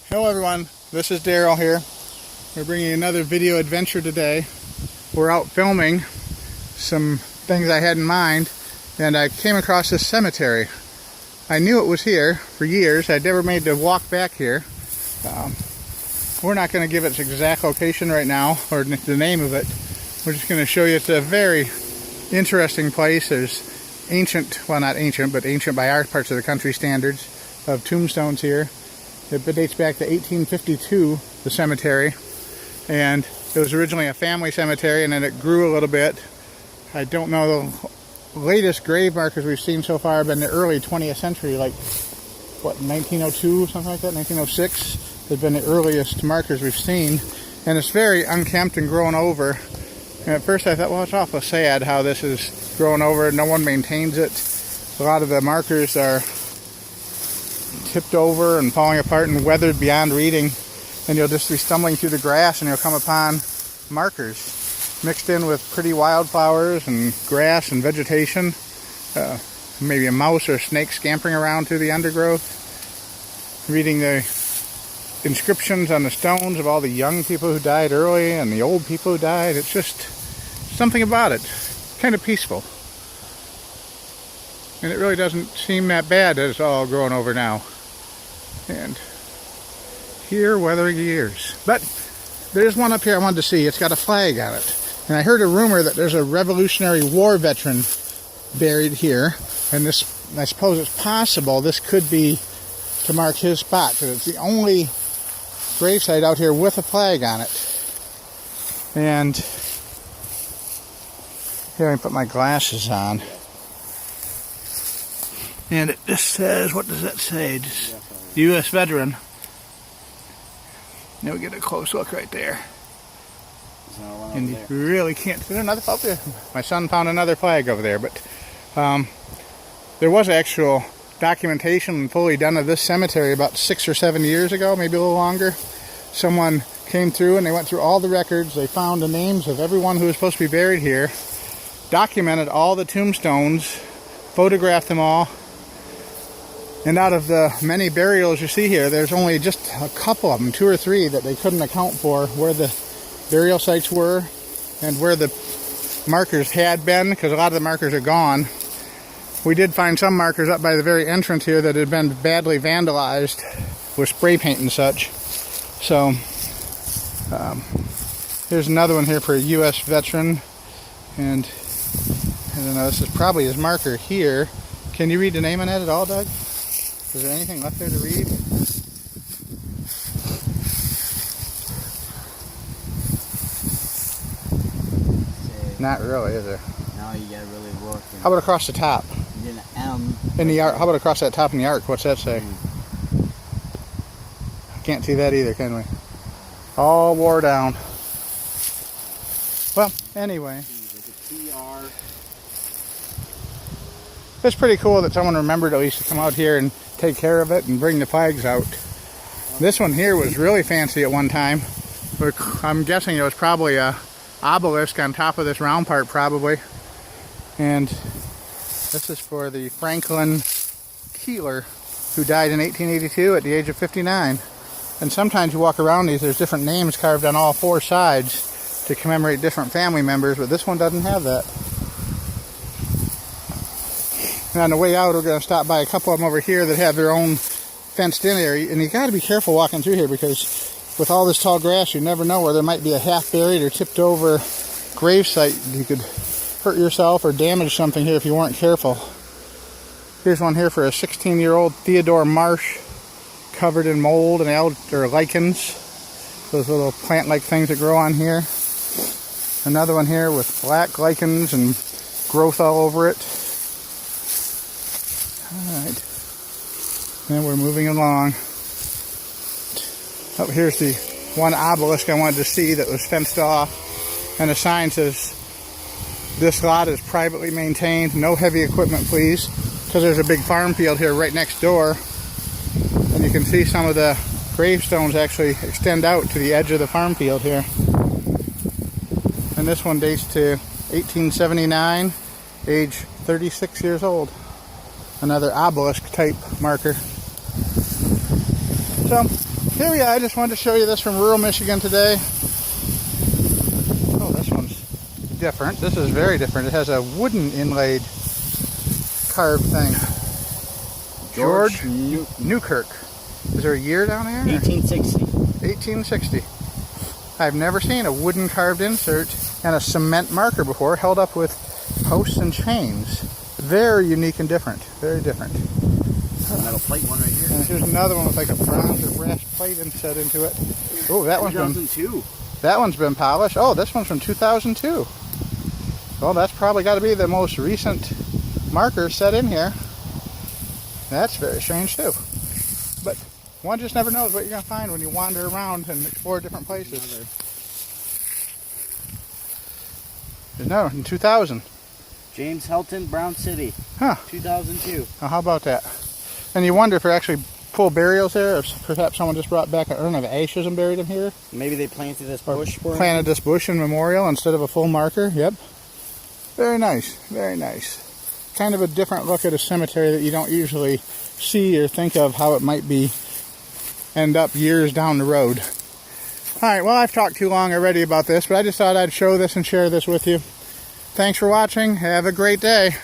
Hello everyone, this is Daryl here. We're bringing another video adventure today. We're out filming some things I had in mind, and I came across this cemetery. I knew it was here for years. I'd never made the walk back here. We're not going to give its exact location right now, or the name of it. We're just going to show you it's a very interesting place. There's ancient, well not ancient, but ancient by our parts of the country standards, of tombstones here. It dates back to 1852, the cemetery, and it was originally a family cemetery, and then it grew a little bit. I don't know, the latest grave markers we've seen so far have been the early 20th century, like, what, 1902, something like that, 1906? They've been the earliest markers we've seen, and it's very unkempt and grown over. And at first I thought, well, it's awful sad how this is growing over. No one maintains it. A lot of the markers are tipped over and falling apart and weathered beyond reading, and you'll just be stumbling through the grass and you'll come upon markers mixed in with pretty wildflowers and grass and vegetation, maybe a mouse or a snake scampering around through the undergrowth, reading the inscriptions on the stones of all the young people who died early and the old people who died. It's just something about it, kind of peaceful. And it really doesn't seem that bad that it's all growing over now. And here, weathering years. But there's one up here I wanted to see. It's got a flag on it. And I heard a rumor that there's a Revolutionary War veteran buried here. And this, I suppose it's possible this could be to mark his spot, because it's the only gravesite out here with a flag on it. And here I put my glasses on. And it just says, what does that say? Just U.S. veteran. Now we get a close look right there. And you really can't. There's another up there. My son found another flag over there, but there was actual documentation fully done of this cemetery about 6 or 7 years ago, maybe a little longer. Someone came through and they went through all the records. They found the names of everyone who was supposed to be buried here, documented all the tombstones, photographed them all. And out of the many burials you see here, there's only just a couple of them, 2 or 3, that they couldn't account for where the burial sites were and where the markers had been, because a lot of the markers are gone. We did find some markers up by the very entrance here that had been badly vandalized with spray paint and such. So, here's another one here for a U.S. veteran. And I don't know, this is probably his marker here. Can you read the name on that at all, Doug? Is there anything left there to read? Not really, is there? No, you gotta really work. How about across the top? In the arc. How about across that top in the arc? What's that say? Can't see that either, can we? All wore down. Well, anyway. It's pretty cool that someone remembered at least to come out here and take care of it and bring the flags out. This one here was really fancy at one time. I'm guessing it was probably a obelisk on top of this round part, probably. And this is for the Franklin Keeler, who died in 1882 at the age of 59. And sometimes you walk around these, there's different names carved on all 4 sides to commemorate different family members, but this one doesn't have that. And on the way out, we're going to stop by a couple of them over here that have their own fenced-in area. And you got to be careful walking through here, because with all this tall grass, you never know where there might be a half-buried or tipped-over gravesite. You could hurt yourself or damage something here if you weren't careful. Here's one here for a 16-year-old Theodore Marsh, covered in mold and or lichens, those little plant-like things that grow on here. Another one here with black lichens and growth all over it. Alright, and we're moving along. Oh, here's the one obelisk I wanted to see that was fenced off, and a sign says, "This lot is privately maintained, no heavy equipment please," because there's a big farm field here right next door, and you can see some of the gravestones actually extend out to the edge of the farm field here. And this one dates to 1879, age 36 years old. Another obelisk type marker. So here we are. I just wanted to show you this from rural Michigan today. Oh, this one's different. This is very different. It has a wooden inlaid carved thing. George Newkirk. Is there a year down there? 1860. 1860. I've never seen a wooden carved insert and a cement marker before, held up with posts and chains. Very unique and different. Very different. Metal plate one right here. And here's another one with like a bronze or brass plate inset into it. Oh, that one's been 2002. That one's been polished. Oh, this one's from 2002. Well, that's probably got to be the most recent marker set in here. That's very strange too. But one just never knows what you're going to find when you wander around and explore different places. No, in 2000. James Helton, Brown City. Huh. 2002. Now, how about that? And you wonder if they're actually full burials there, or if perhaps someone just brought back an urn of ashes and buried them here. Maybe they planted this bush for Planted this bush in memorial instead of a full marker. Yep. Very nice. Very nice. Kind of a different look at a cemetery that you don't usually see or think of how it might be end up years down the road. Alright, well, I've talked too long already about this, but I just thought I'd show this and share this with you. Thanks for watching. Have a great day.